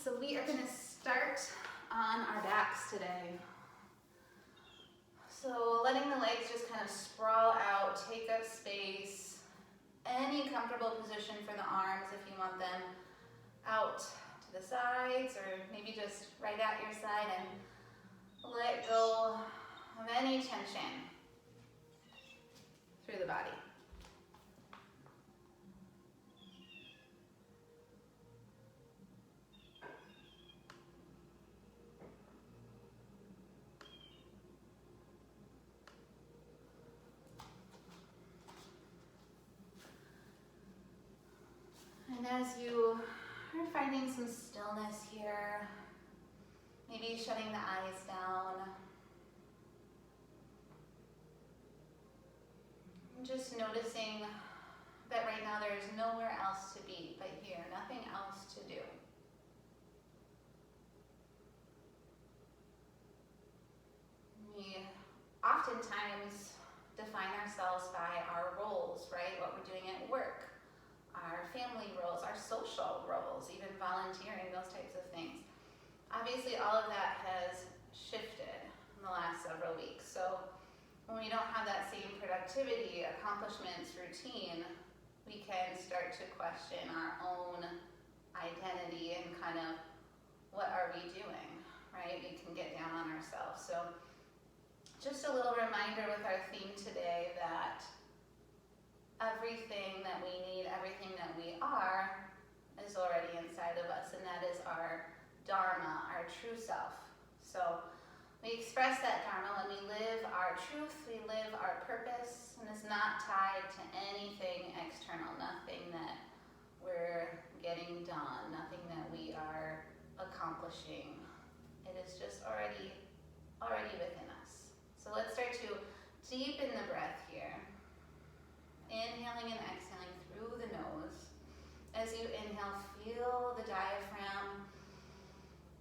So we are going to start on our backs today. So letting the legs just kind of sprawl out, take up space. Any comfortable position for the arms if you want them out to the sides or maybe just right at your side, and let go of any tension through the body. And as you are finding some stillness here, maybe shutting the eyes down, and just noticing that right now there is nowhere else to be but here, nothing else to do. We oftentimes define ourselves by our roles, right? What we're doing at work, our family roles, our social roles, even volunteering, those types of things. Obviously, all of that has shifted in the last several weeks. So when we don't have that same productivity, accomplishments, routine, we can start to question our own identity and kind of what are we doing, right? We can get down on ourselves. So just a little reminder with our theme today that everything that we need, everything that we are, is already inside of us, and that is our Dharma, our true self. So we express that Dharma when we live our truth, we live our purpose, and it's not tied to anything external, nothing that we're getting done, nothing that we are accomplishing. It is just already within us. So let's start to deepen the breath here. Inhaling and exhaling through the nose. As you inhale, feel the diaphragm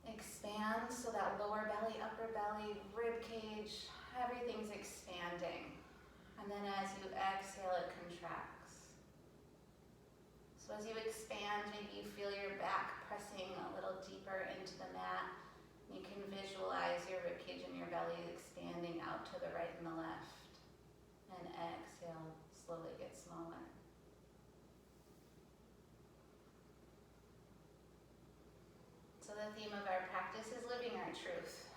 expand, so that lower belly, upper belly, rib cage, everything's expanding. And then as you exhale, it contracts. So as you expand, maybe you feel your back pressing a little deeper into the mat. You can visualize your rib cage and your belly expanding out to the right and the left. And exhale, slowly get smaller. So the theme of our practice is living our truth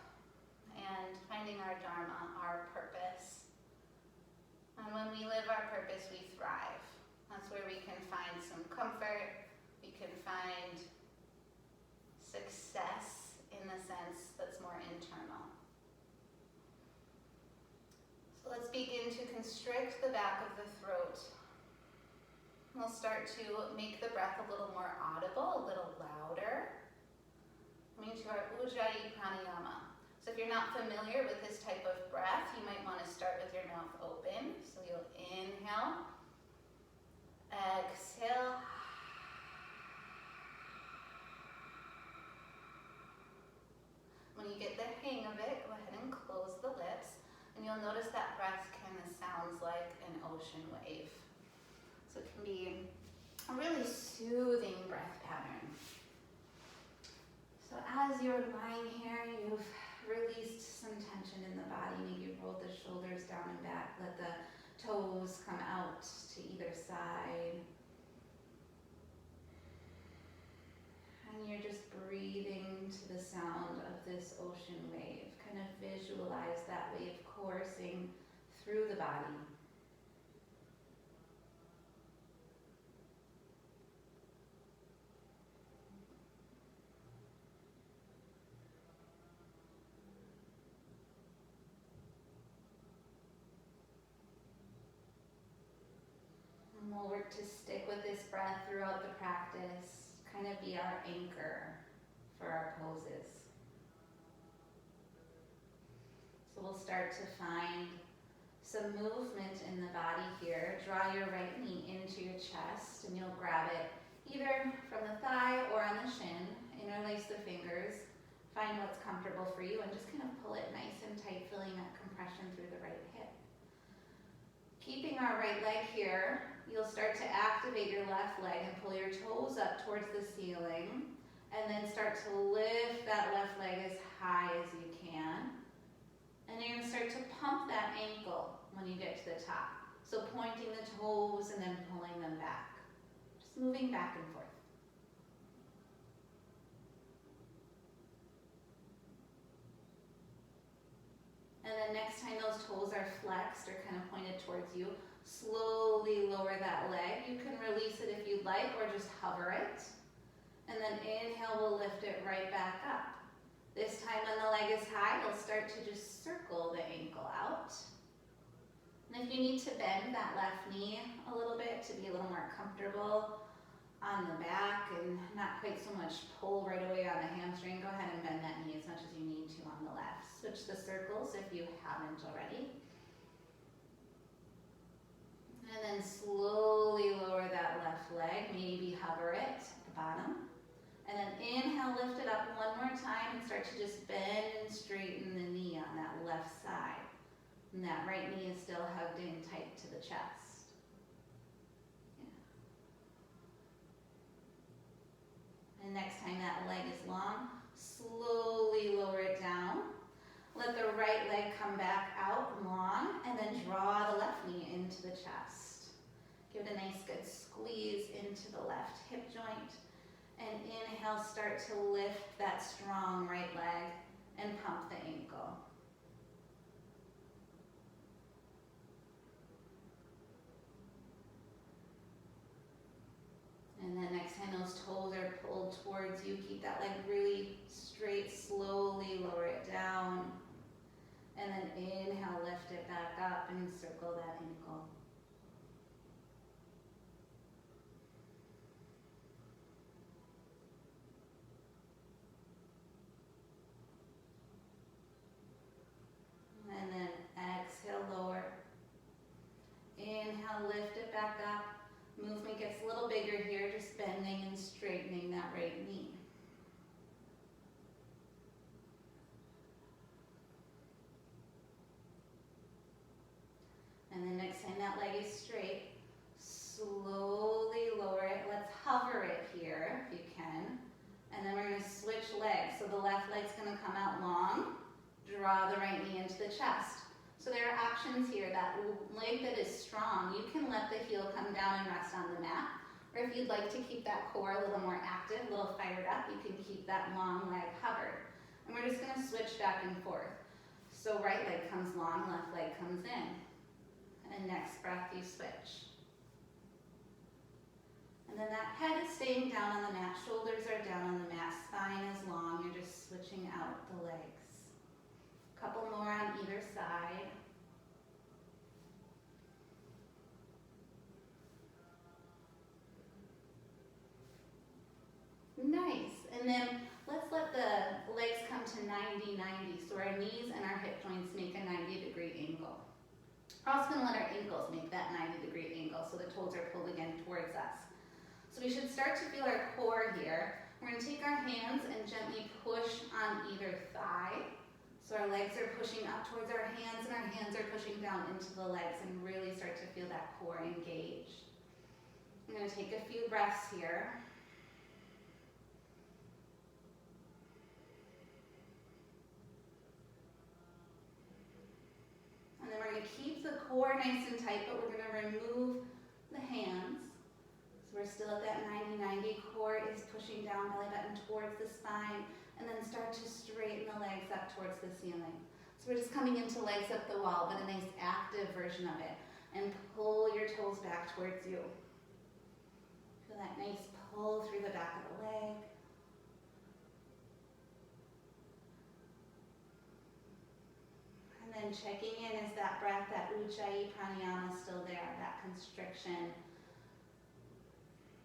and finding our Dharma, our purpose. And when we live our purpose, we thrive. That's where we can find some comfort, we can find success in the sense that's more internal. So let's begin to constrict the back of the throat. We'll start to make the breath a little more audible, a little louder. Coming to our Ujjayi Pranayama. So if you're not familiar with this type of breath, you might want to start with your mouth open. So you'll inhale, exhale, when you get the hang of it, go ahead and close the lips, and you'll notice that breath kind of sounds like an ocean wave. So it can be a really soothing breath pattern. So as you're lying here, you've released some tension in the body. Maybe you've rolled the shoulders down and back, let the toes come out to either side. And you're just breathing to the sound of this ocean wave. Kind of visualize that wave coursing through the body. And we'll work to stick with this breath throughout the practice, kind of be our anchor for our poses. So we'll start to find some movement in the body here. Draw your right knee into your chest, and you'll grab it either from the thigh or on the shin. Interlace the fingers. Find what's comfortable for you and just kind of pull it nice and tight, feeling that compression through the right hip. Keeping our right leg here, you'll start to activate your left leg and pull your toes up towards the ceiling. And And then start to lift that left leg as high as you can. And you're going to start to pump that ankle when you get to the top. So pointing the toes and then pulling them back. Just moving back and forth. And then next time those toes are flexed or kind of pointed towards you, slowly lower that leg. You can release it if you'd like or just hover it. And then inhale, we'll lift it right back up. This time when the leg is high, you'll start to just circle the ankle out. And if you need to bend that left knee a little bit to be a little more comfortable on the back and not quite so much pull right away on the hamstring, go ahead and bend that knee as much as you need to on the left. Switch the circles if you haven't already. And then slowly lower that left leg, maybe hover it at the bottom. And then inhale, lift it up one more time and start to just bend and straighten the knee on that left side. And that right knee is still hugged in tight to the chest. Yeah. And next time that leg is long, slowly lower it down. Let the right leg come back out long and then draw the left knee into the chest. Give it a nice good squeeze into the left hip joint. And inhale, start to lift that strong right leg and pump the ankle. And then next time those toes are pulled towards you, keep that leg really straight, slowly lower it down. And then inhale, lift it back up and circle that ankle. And then exhale, lower. Inhale, lift it back up. Movement gets a little bigger here, just bending and straightening that right knee. And then next time that leg is straight, slowly lower it. Let's hover it here if you can. And then we're going to switch legs. So the left leg's going to come out long. Draw the right knee into the chest. So there are options here. That leg that is strong, you can let the heel come down and rest on the mat. Or if you'd like to keep that core a little more active, a little fired up, you can keep that long leg hovered. And we're just going to switch back and forth. So right leg comes long, left leg comes in. And next breath, you switch. And then that head is staying down on the mat, shoulders are down on the mat, spine is long, you're just switching out the legs. Couple more on either side. Nice. And then let's let the legs come to 90-90. So our knees and our hip joints make a 90-degree angle. We're also going to let our ankles make that 90-degree angle so the toes are pulled again towards us. So we should start to feel our core here. We're going to take our hands and gently push on either thigh. So our legs are pushing up towards our hands and our hands are pushing down into the legs and really start to feel that core engaged. I'm going to take a few breaths here. And then we're going to keep the core nice and tight, but we're going to remove the hands. So we're still at that 90-90. Core is pushing down, belly button towards the spine, and then start to straighten the legs up towards the ceiling. So we're just coming into legs up the wall, but a nice active version of it. And pull your toes back towards you. Feel that nice pull through the back of the leg. And then checking in, is that breath, that Ujjayi pranayama still there, that constriction,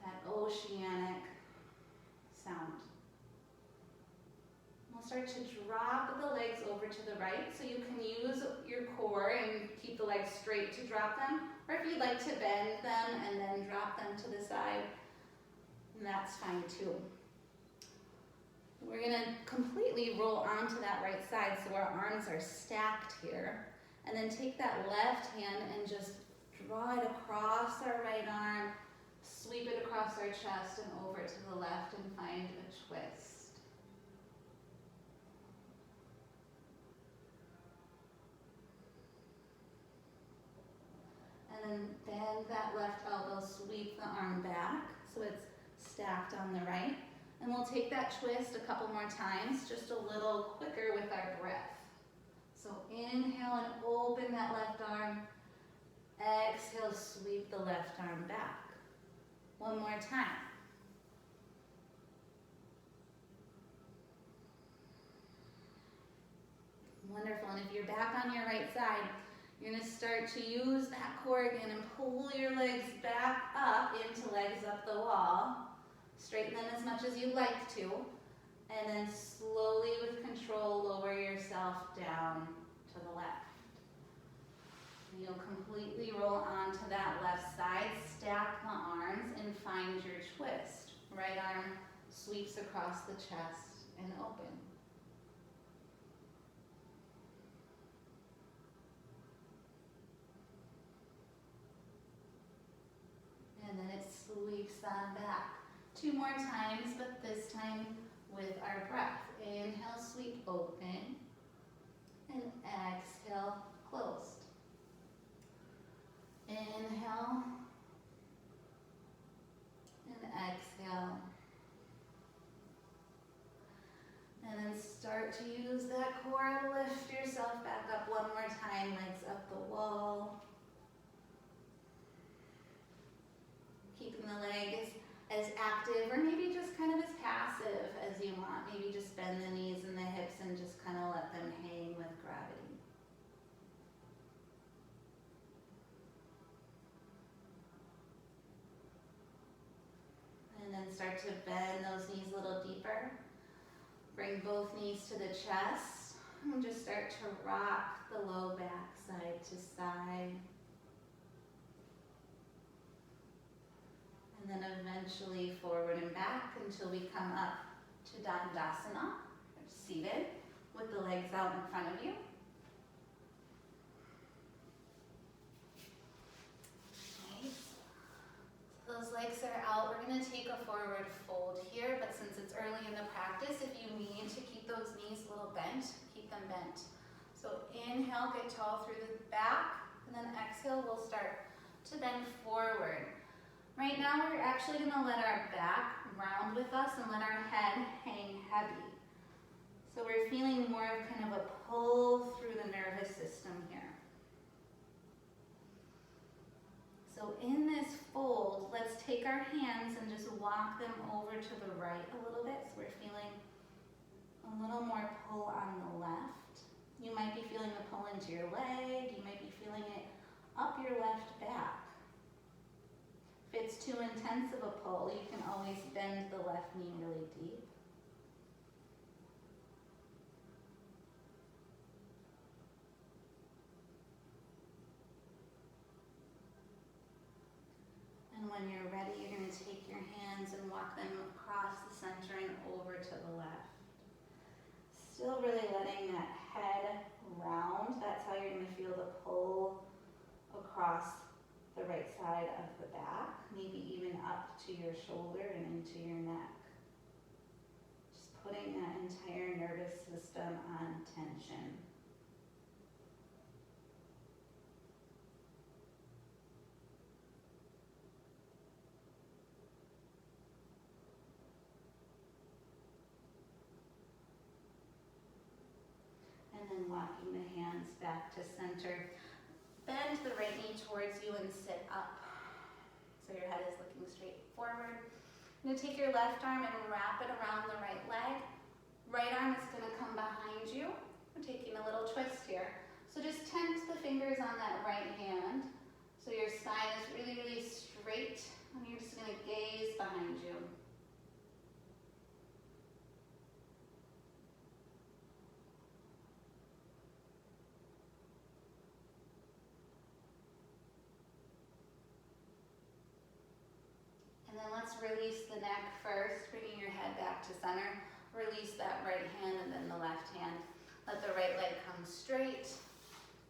that oceanic sound. We'll start to drop the legs over to the right, so you can use your core and keep the legs straight to drop them, or if you'd like to bend them and then drop them to the side, that's fine too. We're going to completely roll onto that right side so our arms are stacked here. And then take that left hand and just draw it across our right arm, sweep it across our chest and over to the left and find a twist. bend that left elbow, sweep the arm back so it's stacked on the right. And we'll take that twist a couple more times, just a little quicker with our breath. So inhale and open that left arm. Exhale, sweep the left arm back. One more time. Wonderful, and if you're back on your right side, you're going to start to use that core again and pull your legs back up into legs up the wall. Straighten them as much as you'd like to, and then slowly with control lower yourself down to the left. And you'll completely roll onto that left side, stack the arms, and find your twist. Right arm sweeps across the chest and open. And then it sweeps on back. 2 more times, but this time with our breath. Inhale, sweep, open. And exhale, closed. Inhale. And exhale. And then start to use that core to lift yourself back up one more time. Legs up the wall. Keeping the legs as active or maybe just kind of as passive as you want. Maybe just bend the knees and the hips and just kind of let them hang with gravity. And then start to bend those knees a little deeper. Bring both knees to the chest and just start to rock the low back side to side. And then eventually forward and back until we come up to Dandasana, seated with the legs out in front of you. Nice. So those legs are out. We're going to take a forward fold here, but since it's early in the practice, if you need to keep those knees a little bent, keep them bent. So inhale, get tall through the back, and then exhale, we'll start to bend forward. Right now, we're actually going to let our back round with us and let our head hang heavy. So we're feeling more of kind of a pull through the nervous system here. So in this fold, let's take our hands and just walk them over to the right a little bit. So we're feeling a little more pull on the left. You might be feeling the pull into your leg. You might be feeling it up your left back. If it's too intense of a pull, you can always bend the left knee really deep. And when you're ready, you're going to take your hands and walk them across the center and over to the left. Still really letting that head round. That's how you're going to feel the pull across the right side of the back, maybe even up to your shoulder and into your neck. Just putting that entire nervous system on tension. And then walking the hands back to center. Bend the right knee towards you and sit up. So your head is looking straight forward. You're going to take your left arm and wrap it around the right leg. Right arm is going to come behind you. We're taking a little twist here. So just tent the fingers on that right hand. So your spine is really, really straight. And you're just going to gaze behind you. And then let's release the neck first, bringing your head back to center. Release that right hand and then the left hand. Let the right leg come straight.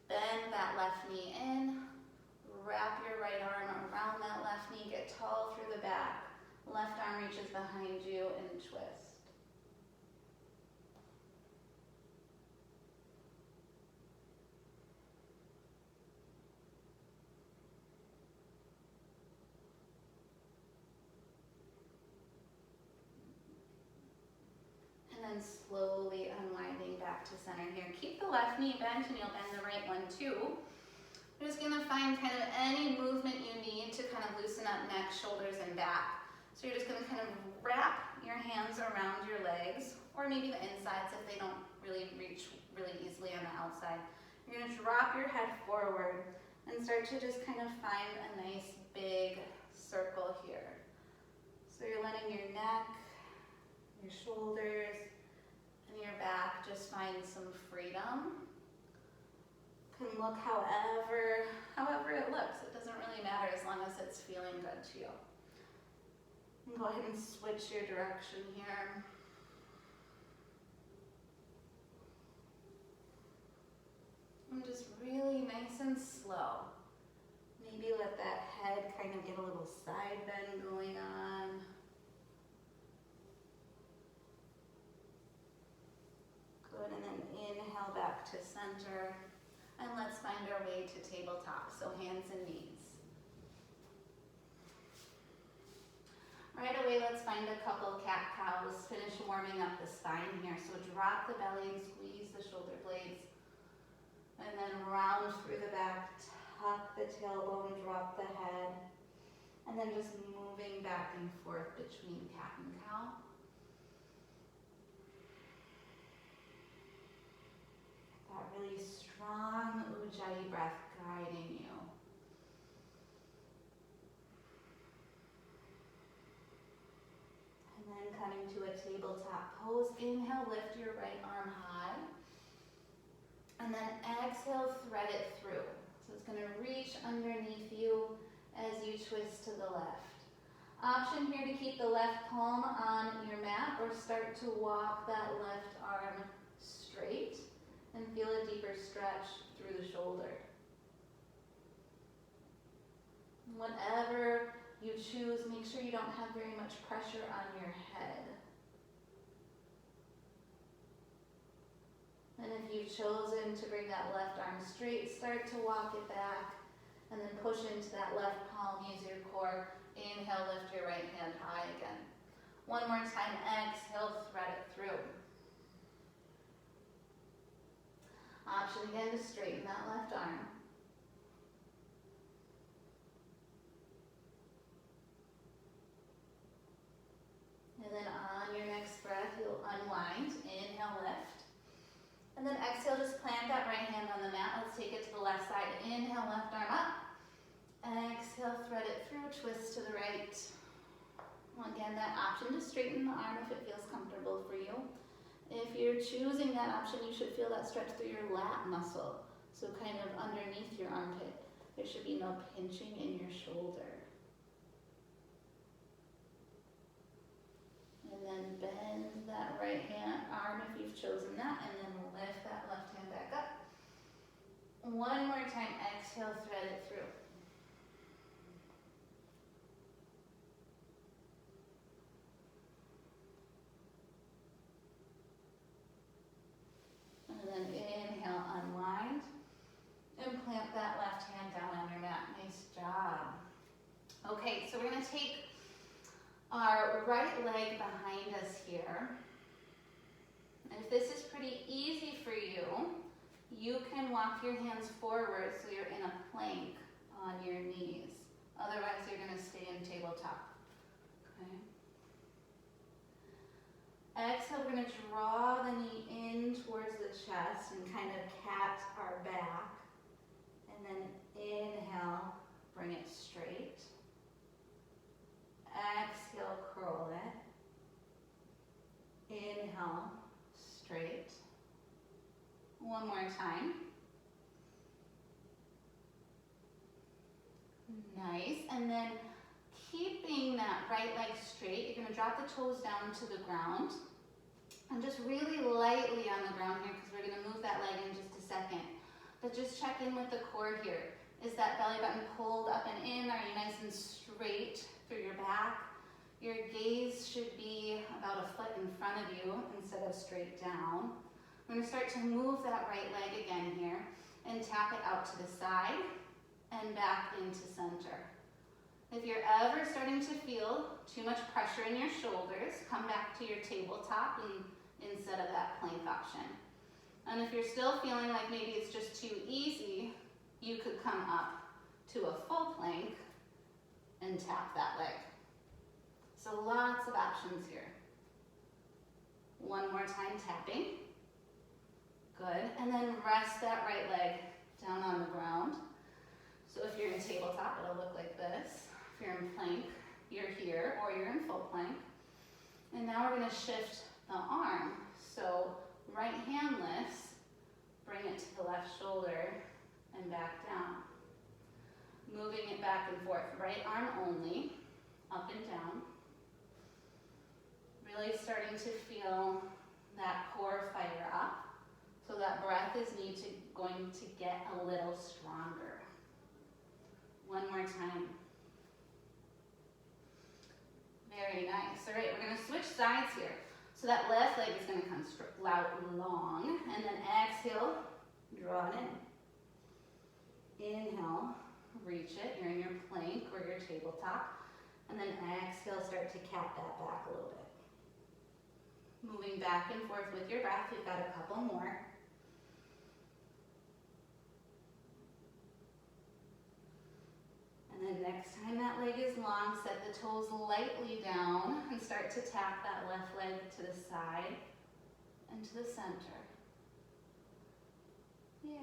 Bend that left knee in. Wrap your right arm around that left knee. Get tall through the back. Left arm reaches behind you and twist. slowly unwinding back to center here. Keep the left knee bent and you'll bend the right one too. You're just gonna find kind of any movement you need to kind of loosen up neck, shoulders, and back. So you're just gonna kind of wrap your hands around your legs, or maybe the insides if they don't really reach really easily on the outside. You're gonna drop your head forward and start to just kind of find a nice big circle here. So you're letting your neck, your shoulders, and your back just find some freedom. Can look however it looks. It doesn't really matter as long as it's feeling good to you. And go ahead and switch your direction here. And just really nice and slow. Maybe let that head kind of get a little side bend going on. Good, and then inhale back to center. And let's find our way to tabletop, so hands and knees. Right away, let's find a couple cat-cows. Finish warming up the spine here. So drop the belly and squeeze the shoulder blades. And then round through the back, tuck the tailbone, drop the head. And then just moving back and forth between cat and cow. That really strong Ujjayi breath guiding you. And then coming to a tabletop pose. Inhale, lift your right arm high. And then exhale, thread it through. So it's going to reach underneath you as you twist to the left. Option here to keep the left palm on your mat or start to walk that left arm straight and feel a deeper stretch through the shoulder. Whatever you choose, make sure you don't have very much pressure on your head. And if you've chosen to bring that left arm straight, start to walk it back and then push into that left palm, use your core. Inhale, lift your right hand high again. One more time, exhale, thread it through. Option again to straighten that left arm. And then on your next breath, you'll unwind. Inhale, lift. And then exhale, just plant that right hand on the mat. Let's take it to the left side. Inhale, left arm up. Exhale, thread it through, twist to the right. Again, that option to straighten the arm if it feels comfortable for you. If you're choosing that option, you should feel that stretch through your lat muscle. So kind of underneath your armpit. There should be no pinching in your shoulder. And then bend that right hand arm if you've chosen that, and then lift that left hand back up. One more time, exhale, thread it through. And then inhale, unwind, and plant that left hand down on your mat. Nice job. Okay, so we're going to take our right leg behind us here. And if this is pretty easy for you, you can walk your hands forward so you're in a plank on your knees. Otherwise, you're going to stay in tabletop. Okay. Exhale, we're going to draw the knee in towards the chest and kind of cat our back. And then inhale, bring it straight. Exhale, curl it. Inhale, straight. One more time. Nice. And then keeping that right leg straight, you're going to drop the toes down to the ground. And just really lightly on the ground here, because we're going to move that leg in just a second. But just check in with the core here. Is that belly button pulled up and in? Are you nice and straight through your back? Your gaze should be about a foot in front of you instead of straight down. We're going to start to move that right leg again here and tap it out to the side and back into center. If you're ever starting to feel too much pressure in your shoulders, come back to your tabletop and instead of that plank option. And if you're still feeling like maybe it's just too easy, you could come up to a full plank and tap that leg. So lots of options here. One more time tapping. Good, and then rest that right leg down on the ground. So if you're in tabletop, it'll look like this. If you're in plank, you're here, or you're in full plank. And now we're gonna shift the arm. So right hand lifts, bring it to the left shoulder and back down. Moving it back and forth, right arm only, up and down. Really starting to feel that core fire up. So that breath is going to get a little stronger. One more time. Very nice. All right, we're going to switch sides here. So that left leg is going to come long, and then exhale, draw it in. Inhale, reach it. You're in your plank or your tabletop. And then exhale, start to cat that back a little bit. Moving back and forth with your breath. We've got a couple more. And then next time that leg is long, set the toes lightly down and start to tap that left leg to the side and to the center. Yeah.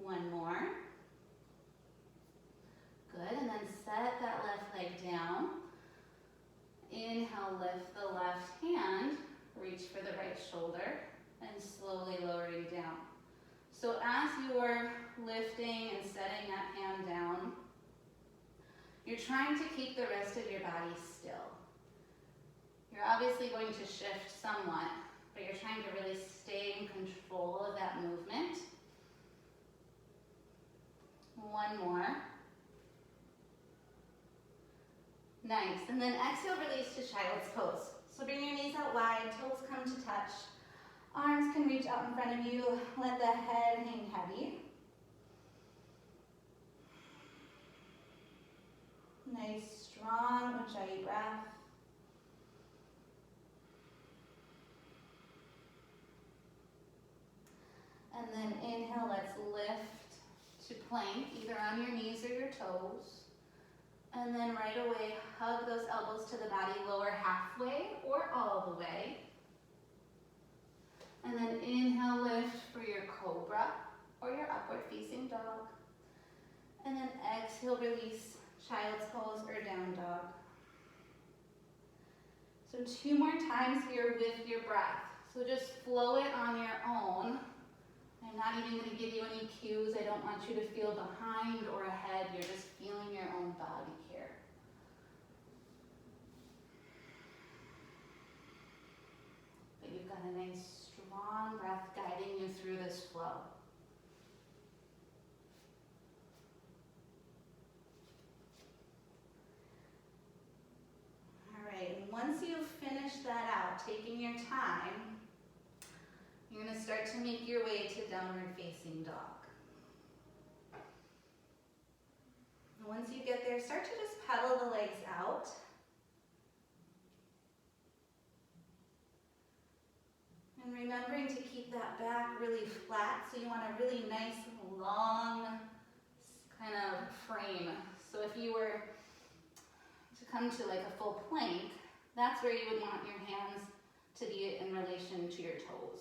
One more. Good, and then set that left leg down. Inhale, lift the left hand, reach for the right shoulder, and slowly lower you down. So as you're lifting and setting that hand down, you're trying to keep the rest of your body still. You're obviously going to shift somewhat, but you're trying to really stay in control of that movement. One more. Nice, and then exhale, release to child's pose. So bring your knees out wide, toes come to touch. Arms can reach out in front of you. Let the head hang heavy. Nice, strong Ujjayi breath. And then inhale, let's lift to plank, either on your knees or your toes. And then right away, hug those elbows to the body, lower halfway or all the way. And then inhale, lift for your cobra or your upward facing dog. And then exhale, release, child's pose or down dog. So 2 more times here with your breath. So just flow it on your own. I'm not even going to give you any cues. I don't want you to feel behind or ahead. You're just feeling your own body here. But you've got a nice strong breath guiding you through this flow. All right, and once you've finished that out, taking your time, you're going to start to make your way to downward facing dog. And once you get there, start to just pedal the legs out. And remembering to keep that back really flat, so you want a really nice, long kind of frame. So if you were to come to like a full plank, that's where you would want your hands to be in relation to your toes.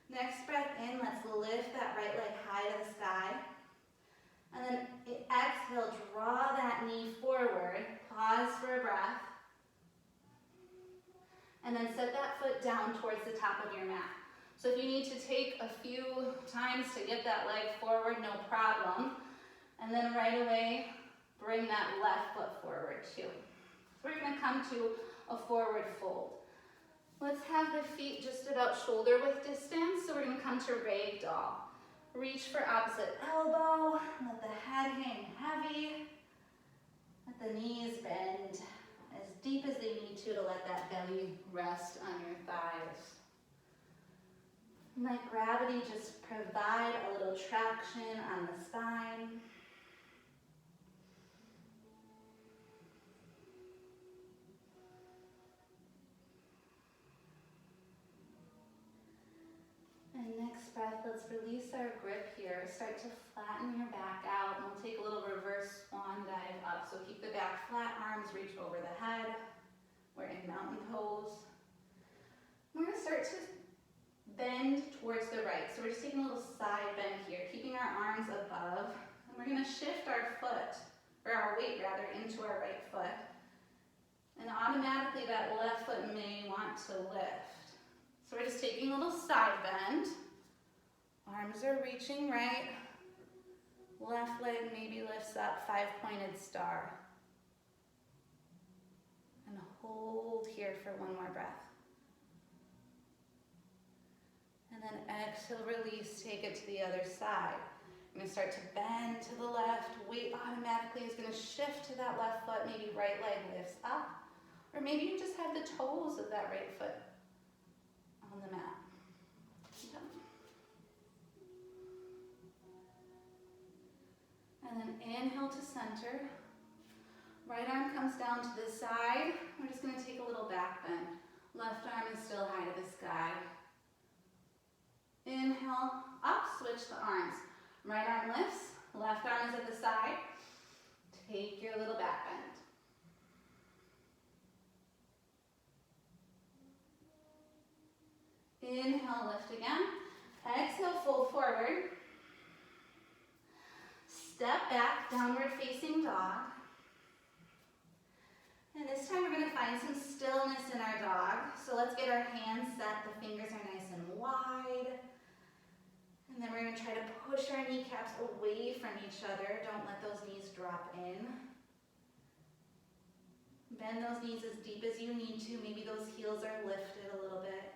Next breath in, let's lift that right leg high to the sky. And then exhale, draw that knee forward, pause for a breath. And then set that foot down towards the top of your mat. So if you need to take a few times to get that leg forward, no problem. And then right away, bring that left foot forward too. So we're gonna come to a forward fold. Let's have the feet just about shoulder width distance. So we're gonna come to ragdoll. Reach for opposite elbow, let the head hang heavy, let the knees bend, as deep as they need to let that belly rest on your thighs. And let gravity just provide a little traction on the spine. And next breath, let's release our grip here. Start to flatten your back out, and we'll take a little reverse swan dive up. So keep the back flat, arms reach over the head. We're in mountain pose. We're gonna start to bend towards the right. So we're just taking a little side bend here, keeping our arms above. And we're gonna shift our foot, or our weight rather, into our right foot. And automatically that left foot may want to lift. So we're just taking a little side bend. Arms are reaching right. Left leg maybe lifts up, 5-pointed star. And hold here for one more breath. And then exhale, release, take it to the other side. You're gonna start to bend to the left. Weight automatically is gonna shift to that left foot. Maybe right leg lifts up. Or maybe you just have the toes of that right foot on the mat. Yep. And then inhale to center. Right arm comes down to the side. We're just going to take a little back bend. Left arm is still high to the sky. Inhale, up, switch the arms. Right arm lifts, left arm is at the side. Take your little back bend. Inhale, lift again. Exhale, fold forward. Step back, downward facing dog. And this time we're going to find some stillness in our dog. So let's get our hands set. The fingers are nice and wide. And then we're going to try to push our kneecaps away from each other. Don't let those knees drop in. Bend those knees as deep as you need to. Maybe those heels are lifted a little bit.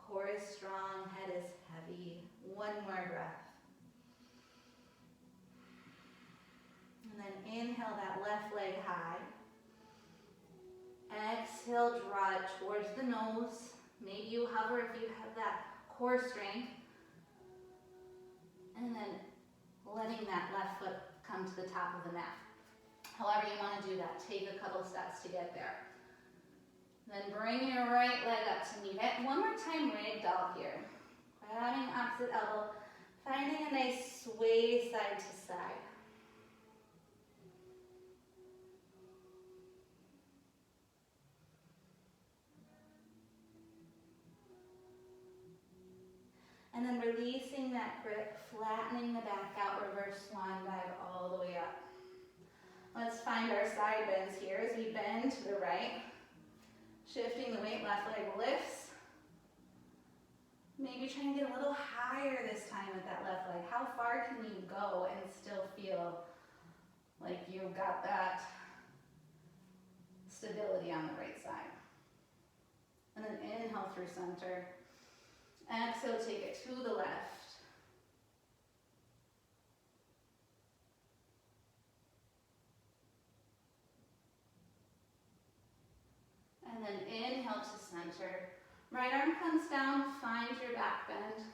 Core is strong, head is heavy. One more breath. And then inhale that left leg high. Exhale, draw it towards the nose. Maybe you hover if you have that core strength. And then letting that left foot come to the top of the mat. However you want to do that, take a couple steps to get there. Then bring your right leg up to meet it. One more time, ragdoll here. Grabbing opposite elbow, finding a nice sway side to side. And then releasing that grip, flattening the back out, reverse swan dive all the way up. Let's find our side bends here as we bend to the right. Shifting the weight, left leg lifts. Maybe try and get a little higher this time with that left leg. How far can you go and still feel like you've got that stability on the right side? And then inhale through center. Exhale, take it to the left. And then inhale to center. Right arm comes down, find your back bend.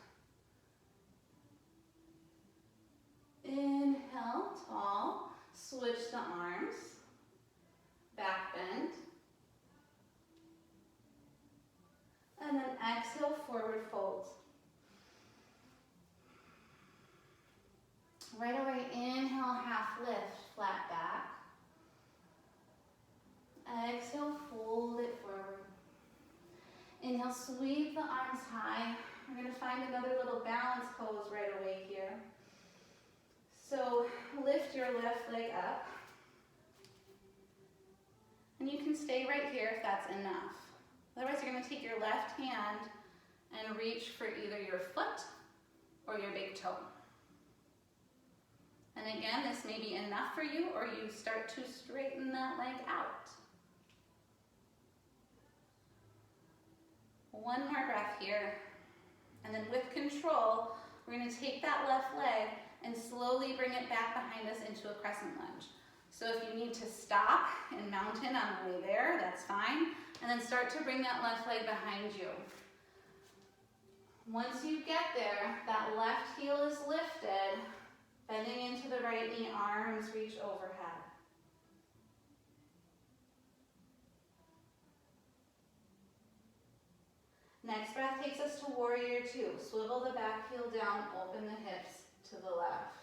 Inhale, tall. Switch the arms. Back bend. And then exhale, forward fold. Right away, inhale, half lift, flat back. Exhale, fold it forward. Inhale, sweep the arms high. We're going to find another little balance pose right away here. So lift your left leg up. And you can stay right here if that's enough. Otherwise, you're going to take your left hand and reach for either your foot or your big toe. And again, this may be enough for you, or you start to straighten that leg out. One more breath here. And then with control, we're going to take that left leg and slowly bring it back behind us into a crescent lunge. So if you need to stop and mountain on the way there, that's fine. And then start to bring that left leg behind you. Once you get there, that left heel is lifted, bending into the right knee, arms reach overhead. Next breath takes us to warrior two. Swivel the back heel down, open the hips to the left.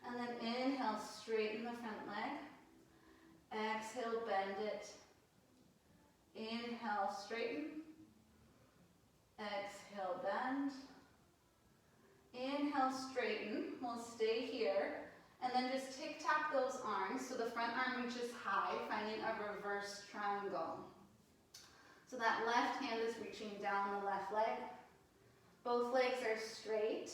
And then inhale, straighten the front leg. Exhale, bend it. Inhale, straighten. Exhale, bend. Inhale, straighten. We'll stay here. And then just tick-tock those arms so the front arm reaches high, finding a reverse triangle. So that left hand is reaching down the left leg. Both legs are straight.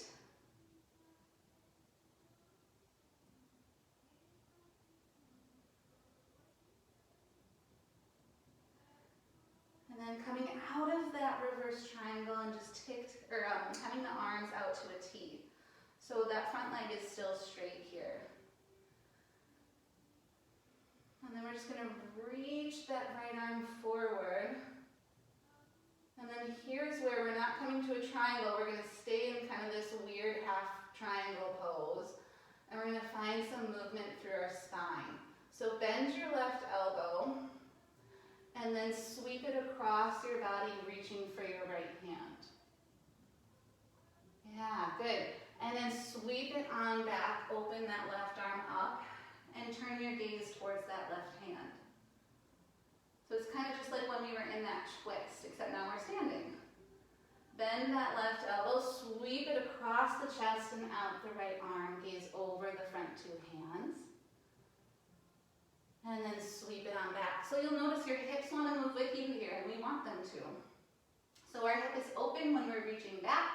And then coming out of that reverse triangle and just having the arms out to a T. So that front leg is still straight here. And then we're just going to reach that right arm forward. And then here's where we're not coming to a triangle. We're going to stay in kind of this weird half triangle pose. And we're going to find some movement through our spine. So bend your left elbow. And then sweep it across your body, reaching for your right hand. Yeah, good. And then sweep it on back, open that left arm up, and turn your gaze towards that left hand. So it's kind of just like when we were in that twist, except now we're standing. Bend that left elbow, sweep it across the chest and out the right arm, gaze over the front two hands. And then sweep it on back. So you'll notice your hips want to move with you here, and we want them to. So our hip is open when we're reaching back,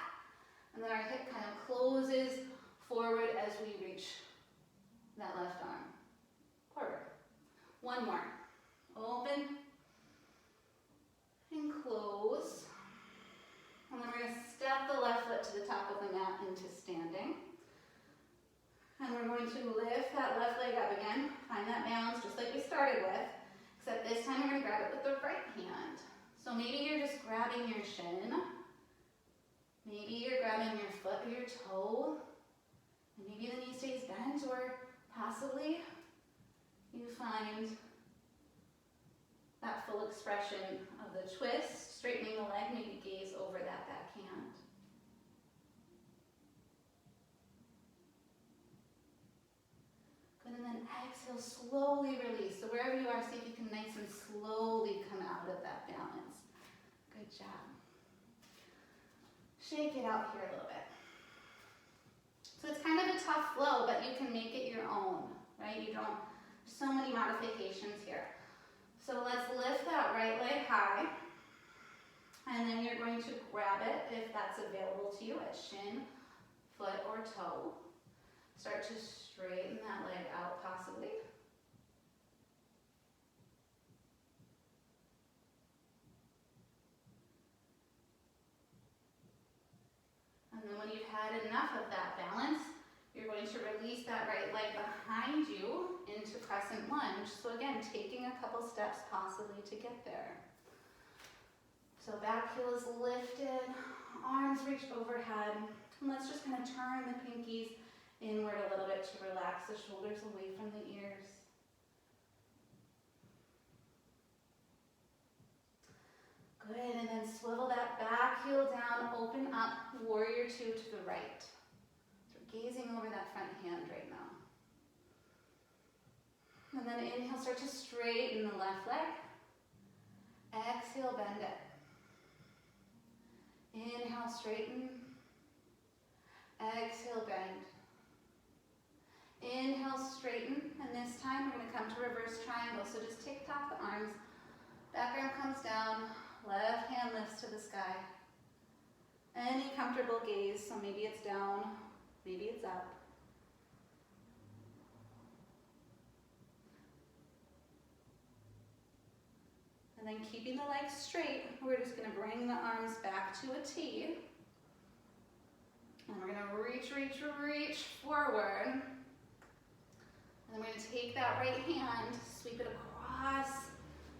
and then our hip kind of closes forward as we reach that left arm forward. One more. Open and close. And then we're going to step the left foot to the top of the mat into standing. And we're going to lift that left leg up again. Find that balance just like we started with, except this time we're going to grab it with the right hand. So maybe you're just grabbing your shin. Maybe you're grabbing your foot or your toe. And maybe the knee stays bent, or possibly you find that full expression of the twist, straightening the leg, maybe gaze over that back hand. And then exhale, slowly release. So wherever you are, see if you can nice and slowly come out of that balance. Good job. Shake it out here a little bit. So it's kind of a tough flow, but you can make it your own, right? So many modifications here. So let's lift that right leg high. And then you're going to grab it, if that's available to you, at shin, foot, or toe. Start to straighten that leg out, possibly. And then when you've had enough of that balance, you're going to release that right leg behind you into crescent lunge. So again, taking a couple steps possibly to get there. So back heel is lifted, arms reach overhead. And let's just kind of turn the pinkies inward a little bit to relax the shoulders away from the ears. Good, and then swivel that back heel down, open up, warrior two to the right. So we're gazing over that front hand right now. And then inhale, start to straighten the left leg. Exhale, bend it. Inhale, straighten. Exhale, bend. Inhale, straighten, and this time we're going to come to reverse triangle. So just tick-tock the arms. Back arm comes down, left hand lifts to the sky. Any comfortable gaze, so maybe it's down, maybe it's up. And then keeping the legs straight, we're just going to bring the arms back to a T. And we're gonna reach, reach, reach forward. And then we're gonna take that right hand, sweep it across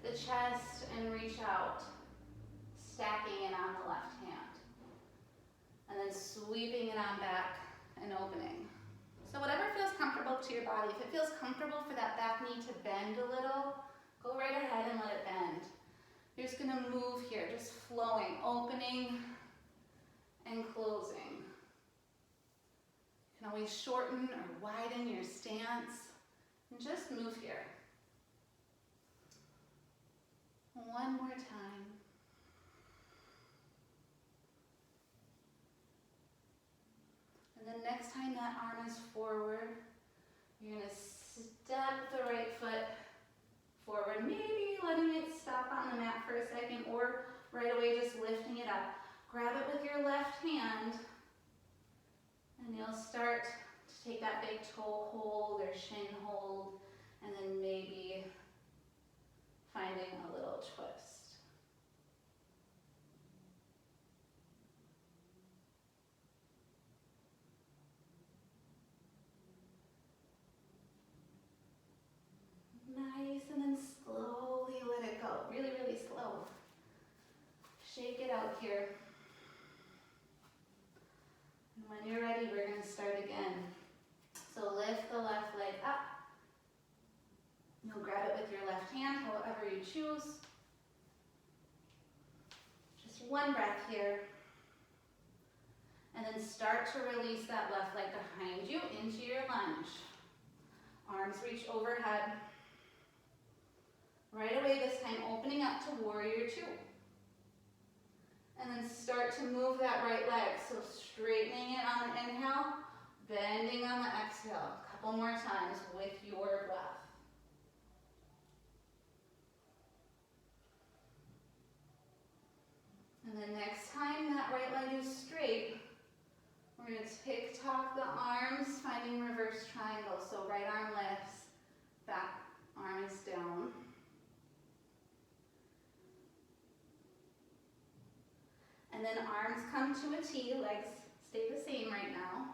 the chest and reach out, stacking it on the left hand. And then sweeping it on back and opening. So whatever feels comfortable to your body. If it feels comfortable for that back knee to bend a little, go right ahead and let it bend. You're just gonna move here, just flowing, opening and closing. You can always shorten or widen your stance and just move here. One more time. And then next time that arm is forward, you're gonna step the right foot forward, maybe letting it stop on the mat for a second, or right away just lifting it up. Grab it with your left hand, and you'll start to take that big toe hold or shin hold, and then maybe finding a little twist. Nice, and then slowly let it go. Really, really slow. Shake it out here. And when you're ready, we're going to start again. So lift the left leg up. You'll grab it with your left hand, however you choose. Just one breath here. And then start to release that left leg behind you into your lunge. Arms reach overhead. Right away this time, opening up to warrior two. And then start to move that right leg. So straightening it on the inhale, bending on the exhale. A couple more times with your breath. And then next time that right leg is straight, we're going to tick-tock the arms, finding reverse triangle. So right arm lifts, back arm is down. And then arms come to a T, legs stay the same right now.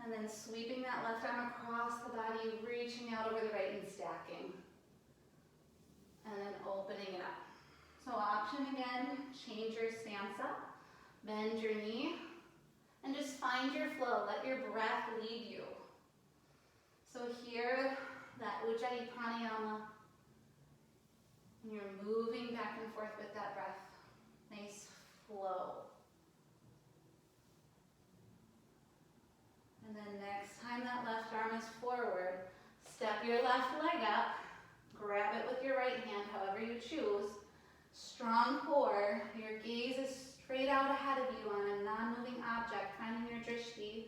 And then sweeping that left arm across the body, reaching out over the right and stacking. And then opening it up. So option again, change your stance up, bend your knee, and just find your flow. Let your breath lead you. So here, that Ujjayi Pranayama, and you're moving back and forth with that breath. Nice flow. And then next time that left arm is forward, step your left leg up, grab it with your right hand, however you choose. Strong core, your gaze is straight out ahead of you on a non-moving object, finding your drishti.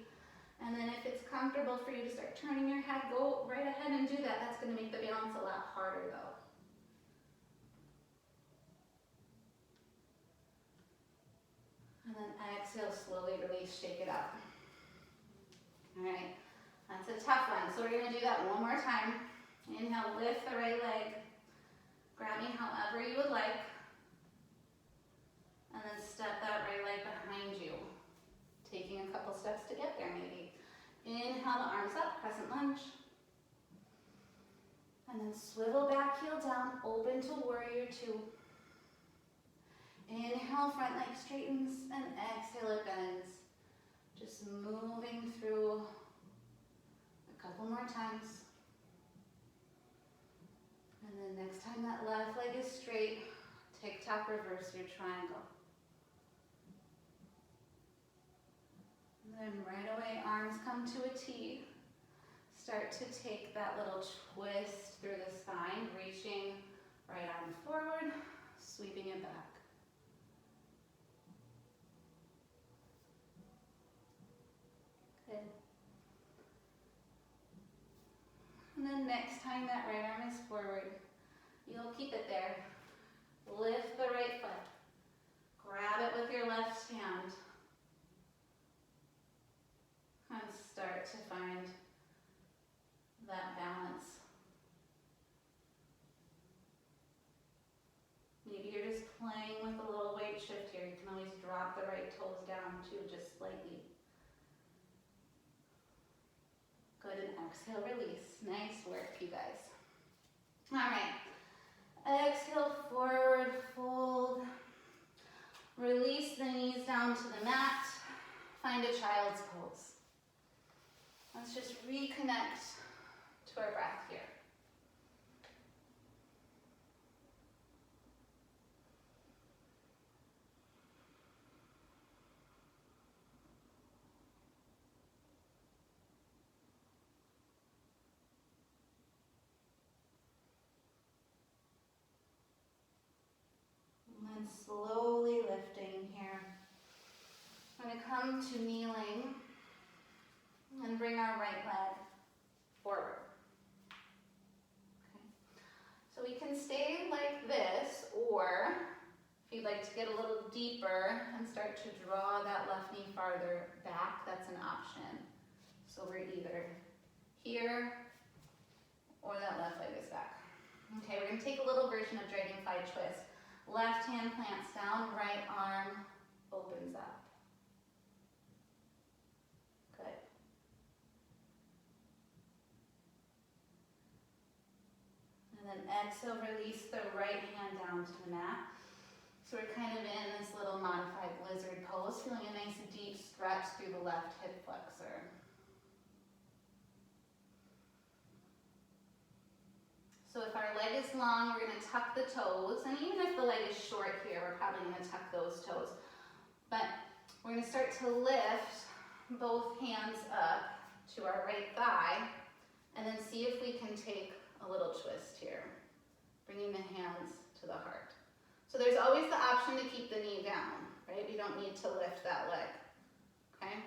And then if it's comfortable for you to start turning your head, go right ahead and do that. That's going to make the balance a lot harder though. And then exhale, slowly release, shake it up. All right, that's a tough one. So we're going to do that one more time. Inhale, lift the right leg, grabbing however you would like. And then step that right leg behind you. Taking a couple steps to get there maybe. Inhale the arms up, crescent lunge. And then swivel back, heel down, open to warrior two. Inhale, front leg straightens, and exhale it bends. Just moving through a couple more times. And then next time that left leg is straight, tick-tock, reverse your triangle. And then right away, arms come to a T. Start to take that little twist through the spine, reaching right arm forward, sweeping it back. Good. And then next time that right arm is forward, you'll keep it there. Lift the right foot. Grab it with your left hand. And start to find that balance. Maybe you're just playing with a little weight shift here. You can always drop the right right toes down too, just slightly. Good, and exhale, release. Nice work, you guys. All right. Exhale, forward fold. Release the knees down to the mat. Find a child's pose. Let's just reconnect to our breath here. And then slowly lifting here. We're going to come to kneeling and bring our right leg forward. Okay. So we can stay like this, or if you'd like to get a little deeper and start to draw that left knee farther back, that's an option. So we're either here or that left leg is back. Okay, we're going to take a little version of dragonfly twist. Left hand plants down, right arm opens up. Good. And then exhale, release the right hand down to the mat. So we're kind of in this little modified lizard pose, feeling a nice deep stretch through the left hip flexor. So if our leg is long, we're going to tuck the toes, and even if the leg is short here, we're probably going to tuck those toes. But we're going to start to lift both hands up to our right thigh, and then see if we can take a little twist here, bringing the hands to the heart. So there's always the option to keep the knee down, right? We don't need to lift that leg, okay?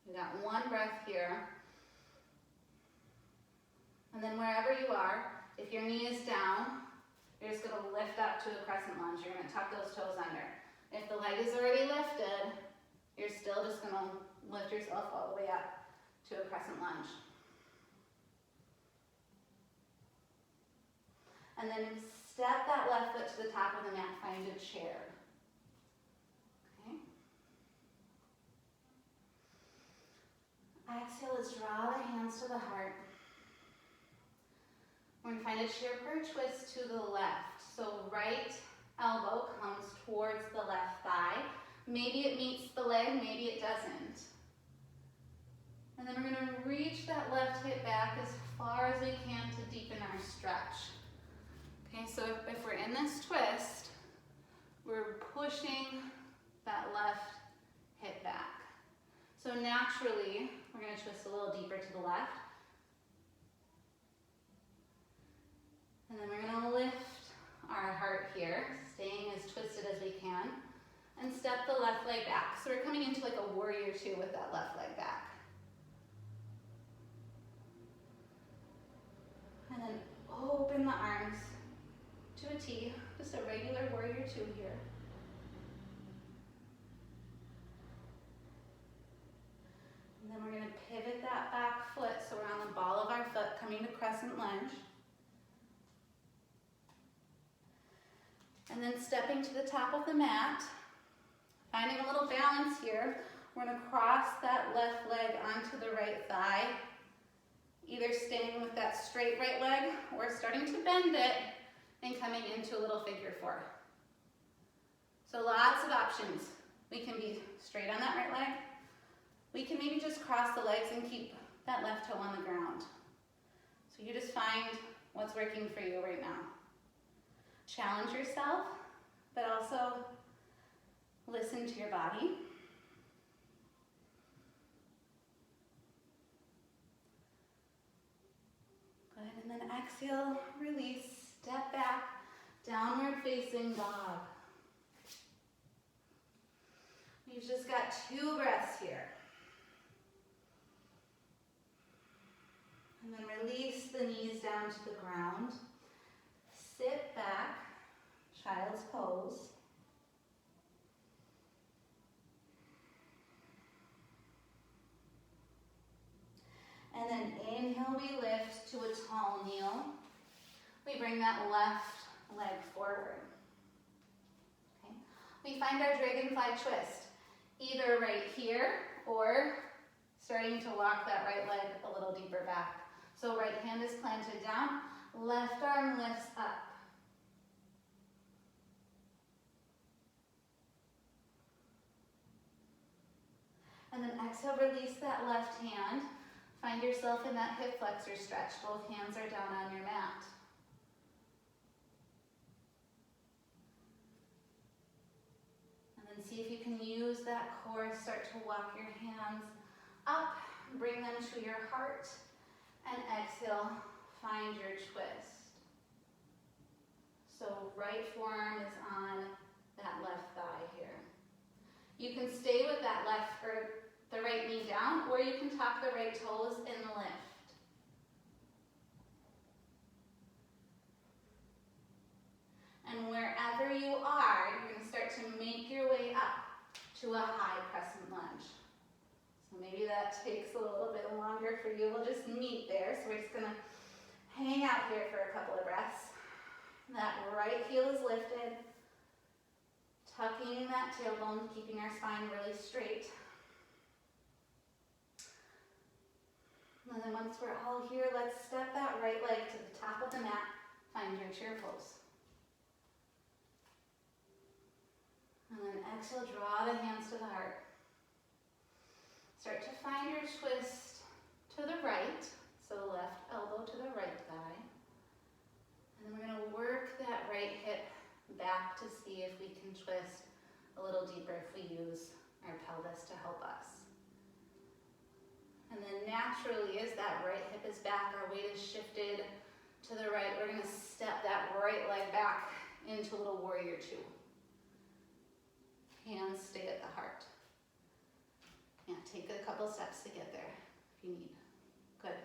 We got one breath here. And then wherever you are, if your knee is down, you're just going to lift up to a crescent lunge. You're going to tuck those toes under. If the leg is already lifted, you're still just going to lift yourself all the way up to a crescent lunge. And then step that left foot to the top of the mat, find a chair. Okay? Exhale, let's draw the hands to the heart. We're going to find a chair perch twist to the left. So right elbow comes towards the left thigh. Maybe it meets the leg, maybe it doesn't. And then we're going to reach that left hip back as far as we can to deepen our stretch. Okay, so if we're in this twist, we're pushing that left hip back. So naturally, we're going to twist a little deeper to the left. And then we're going to lift our heart here, staying as twisted as we can, and step the left leg back. So we're coming into like a warrior two with that left leg back. And then open the arms to a T, just a regular warrior two here. And then we're going to pivot that back foot so we're on the ball of our foot, coming to crescent lunge. And then stepping to the top of the mat, finding a little balance here. We're going to cross that left leg onto the right thigh, either staying with that straight right leg or starting to bend it and coming into a little figure four. So lots of options. We can be straight on that right leg. We can maybe just cross the legs and keep that left toe on the ground. So you just find what's working for you right now. Challenge yourself, but also listen to your body. Good, and then exhale, release, step back, downward facing dog. We've just got 2 breaths here. And then release the knees down to the ground. Sit back, child's pose. And then inhale, we lift to a tall kneel. We bring that left leg forward. Okay. we find our dragonfly twist, either right here or starting to walk that right leg a little deeper back. So right hand is planted down, left arm lifts up. And then exhale, release that left hand. Find yourself in that hip flexor stretch. Both hands are down on your mat. And then see if you can use that core. Start to walk your hands up. Bring them to your heart. And exhale, find your twist. So right forearm is on that left thigh here. You can stay with that left or the right knee down, or you can tuck the right toes and lift. And wherever you are, you're going to start to make your way up to a high crescent lunge. So maybe that takes a little bit longer for you. We'll just meet there. So we're just going to hang out here for a couple of breaths. That right heel is lifted. Tucking that tailbone, keeping our spine really straight. And then once we're all here, let's step that right leg to the top of the mat. Find your chair pose. And then exhale, draw the hands to the heart. Start to find your twist to the right. So left elbow to the right thigh. And then we're going to work that right hip back to see if we can twist a little deeper if we use our pelvis to help us. And then naturally, as that right hip is back, our weight is shifted to the right. We're going to step that right leg back into a little warrior two. Hands stay at the heart. Yeah, take a couple steps to get there if you need. Good.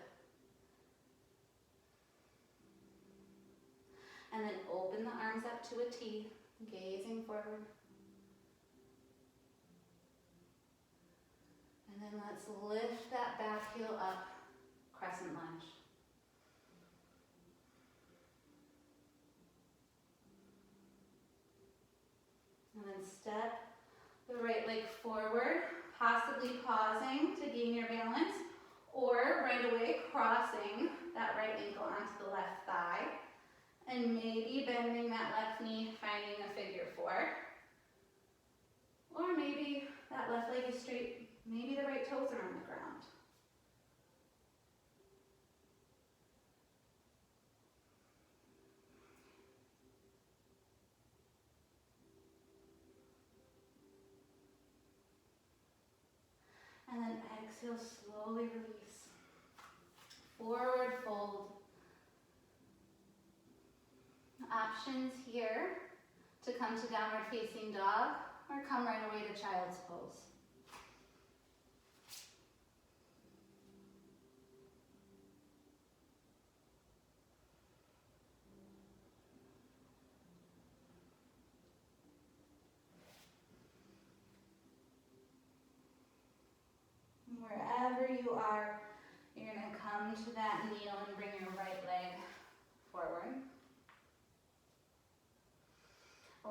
And then open the arms up to a T, gazing forward. And then let's lift that back heel up, crescent lunge. And then step the right leg forward, possibly pausing to gain your balance, or right away crossing that right ankle onto the left thigh. And maybe bending that left knee, finding a figure four. Or maybe that left leg is straight, maybe the right toes are on the ground. And then exhale, slowly release. Forward fold. Options here to come to downward facing dog or come right away to child's pose. Wherever you are, you're going to come to that kneel and bring your right leg forward.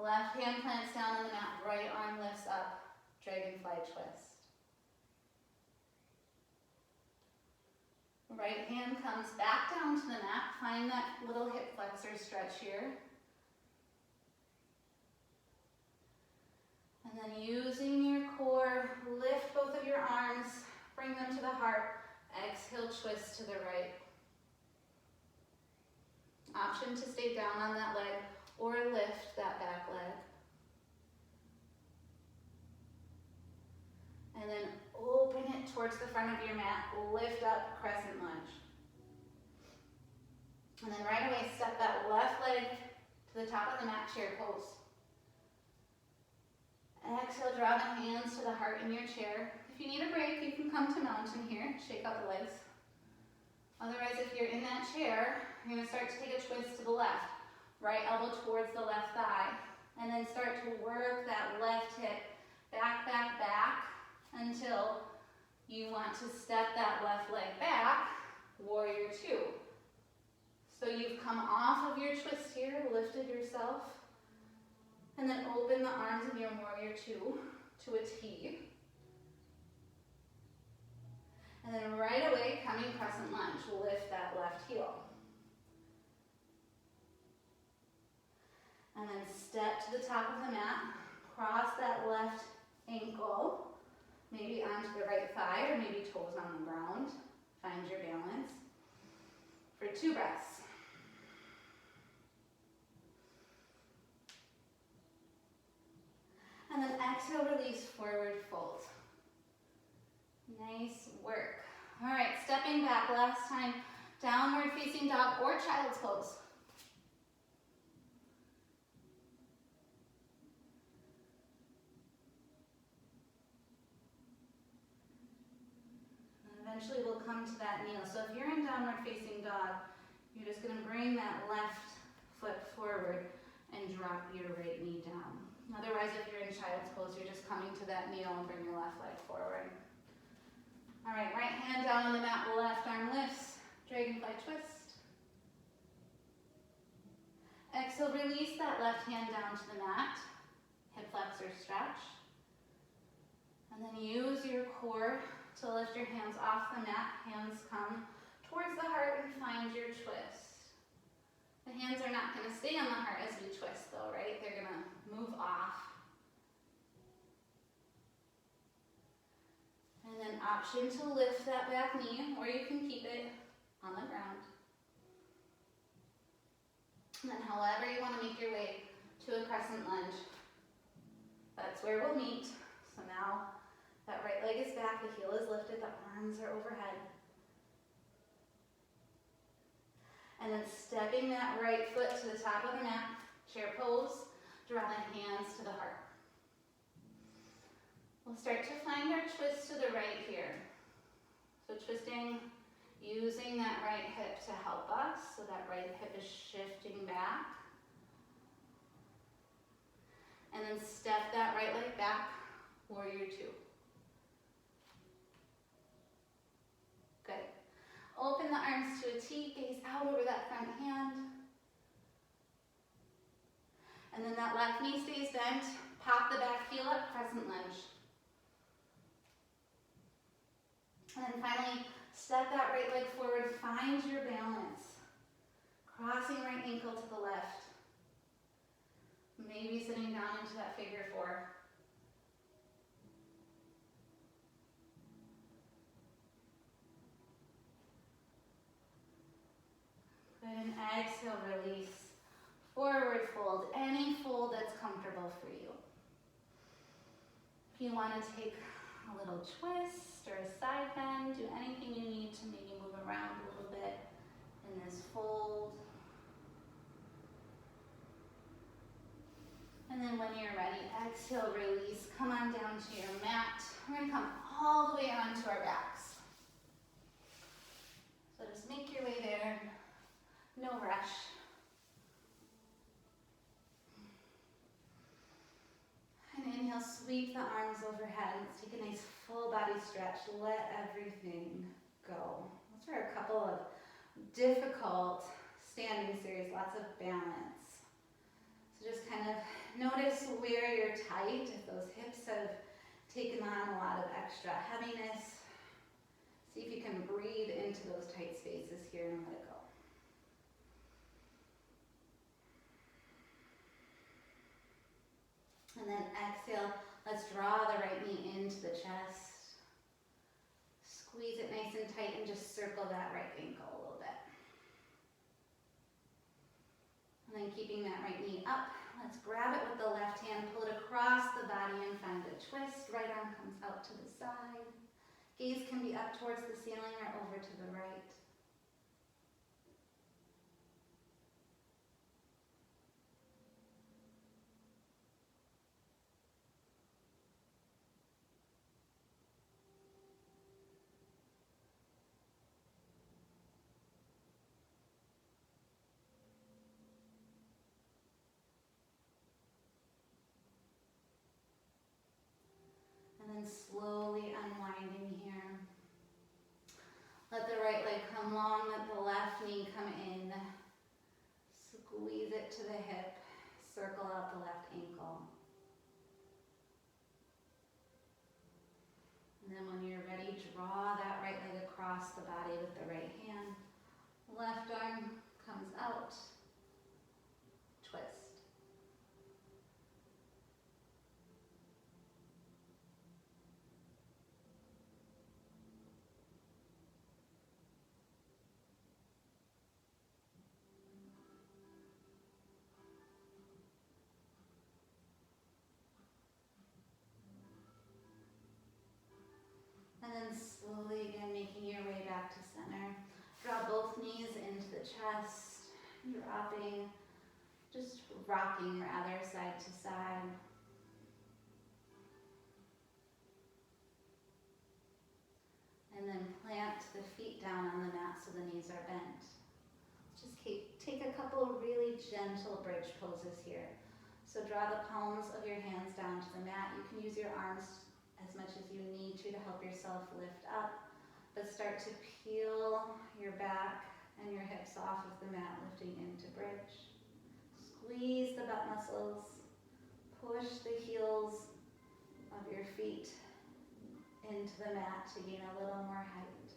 Left hand plants down on the mat, right arm lifts up, dragonfly twist. Right hand comes back down to the mat, find that little hip flexor stretch here. And then using your core, lift both of your arms, bring them to the heart, exhale, twist to the right. Option to stay down on that leg or lift that back leg. And then open it towards the front of your mat, lift up, crescent lunge. And then right away, step that left leg to the top of the mat, chair pose. Exhale, draw the hands to the heart in your chair. If you need a break, you can come to mountain here, shake out the legs. Otherwise, if you're in that chair, you're going to start to take a twist to the left. Right elbow towards the left thigh. And then start to work that left hip back, back, back until you want to step that left leg back, warrior two. So you've come off of your twist here, lifted yourself. And then open the arms of your warrior two to a T. And then right away, coming crescent lunge, lift that left heel. And then step to the top of the mat, cross that left ankle, maybe onto the right thigh or maybe toes on the ground. Find your balance for 2 breaths. And then exhale, release, forward fold. Nice work. All right, stepping back, last time, downward facing dog or child's pose. And eventually we'll come to that kneel. So if you're in downward facing dog, you're just gonna bring that left foot forward and drop your right knee down. Otherwise, if you're in child's pose, you're just coming to that kneel and bring your left leg forward. All right, right hand down on the mat, left arm lifts, dragonfly twist. Exhale, release that left hand down to the mat, hip flexor stretch. And then use your core to lift your hands off the mat. Hands come towards the heart and find your twist. The hands are not going to stay on the heart as we twist though, right? They're going to move off. And then option to lift that back knee, or you can keep it on the ground. And then however you want to make your way to a crescent lunge, that's where we'll meet. So now that right leg is back, the heel is lifted, the arms are overhead. And then stepping that right foot to the top of the mat, chair pose, draw the hands to the heart. We'll start to find our twist to the right here. So twisting, using that right hip to help us, so that right hip is shifting back. And then step that right leg back, warrior two. Good. Open the arms to a T, gaze out over that front hand. And then that left knee stays bent. Pop the back heel up, crescent lunge. And then finally, step that right leg forward, find your balance. Crossing right ankle to the left. Maybe sitting down into that figure four. Good, and exhale, release. Forward fold, any fold that's comfortable for you. If you want to take a little twist or a side bend, do anything you need to maybe move around a little bit in this fold. And then when you're ready, exhale, release. Come on down to your mat. We're going to come all the way onto our backs. So just make your way there. No rush. And inhale, sweep the arms overhead. Let's take a nice full body stretch. Let everything go. Those were a couple of difficult standing series, lots of balance. So just kind of notice where you're tight, if those hips have taken on a lot of extra heaviness. See if you can breathe into those tight spaces here and let it go. And then exhale, let's draw the right knee into the chest. Squeeze it nice and tight and just circle that right ankle a little bit. And then keeping that right knee up, let's grab it with the left hand, pull it across the body and find a twist. Right arm comes out to the side. Gaze can be up towards the ceiling or over to the right. And then slowly unwinding here. Let the right leg come long, let the left knee come in. Squeeze it to the hip. circle out the left ankle. And then when you're ready, draw that right leg across the body with the right hand. Left arm comes out, twist. And then slowly again making your way back to center. Draw both knees into the chest, dropping, just rocking rather side to side. And then plant the feet down on the mat so the knees are bent. Just take a couple of really gentle bridge poses here. So draw the palms of your hands down to the mat. You can use your arms as much as you need to help yourself lift up, but start to peel your back and your hips off of the mat, lifting into bridge. Squeeze the butt muscles, push the heels of your feet into the mat to gain a little more height,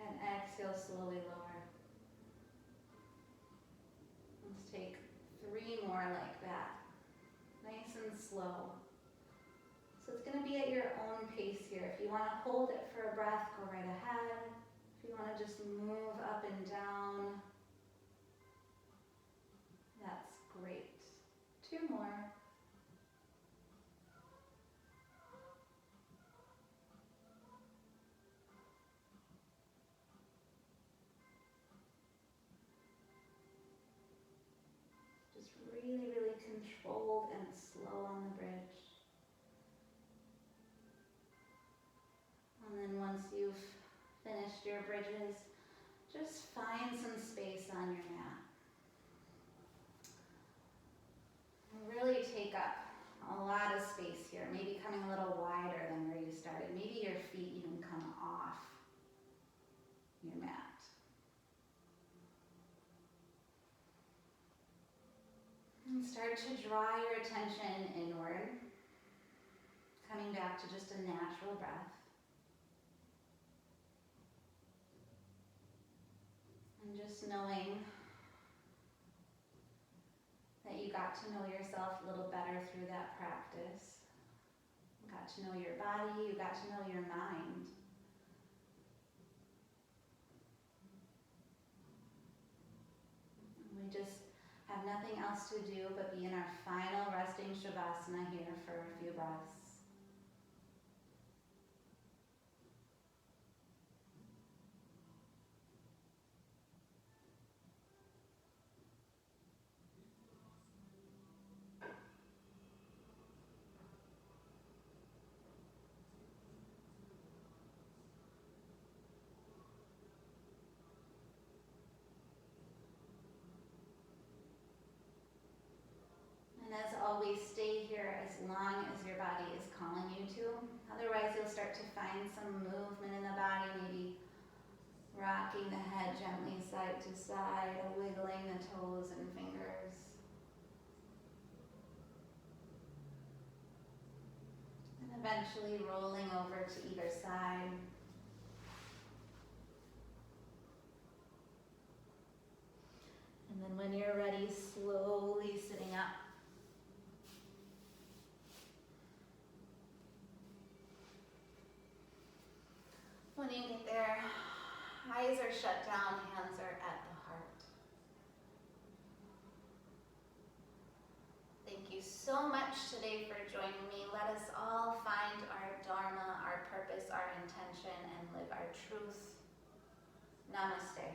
and exhale, slowly lower. Let's take 3 more like that, nice and slow. So it's going to be at your own pace here. If you want to hold it for a breath, go right ahead. If you want to just move up and down, that's great. 2 more. Just really, really controlled and slow on the bridge. And then once you've finished your bridges, just find some space on your mat. And really take up a lot of space here, maybe coming a little wider than where you started. Maybe your feet even come off your mat. And start to draw your attention inward, coming back to just a natural breath. And just knowing that you got to know yourself a little better through that practice. You got to know your body, you got to know your mind. And we just have nothing else to do but be in our final resting Shavasana here for a few breaths. And as always, stay here as long as your body is calling you to. Otherwise, you'll start to find some movement in the body, maybe rocking the head gently side to side, wiggling the toes and fingers. And eventually rolling over to either side. And then when you're ready, slowly sitting up. When you get there, eyes are shut down, hands are at the heart. Thank you so much today for joining me. Let us all find our Dharma, our purpose, our intention, and live our truth. Namaste.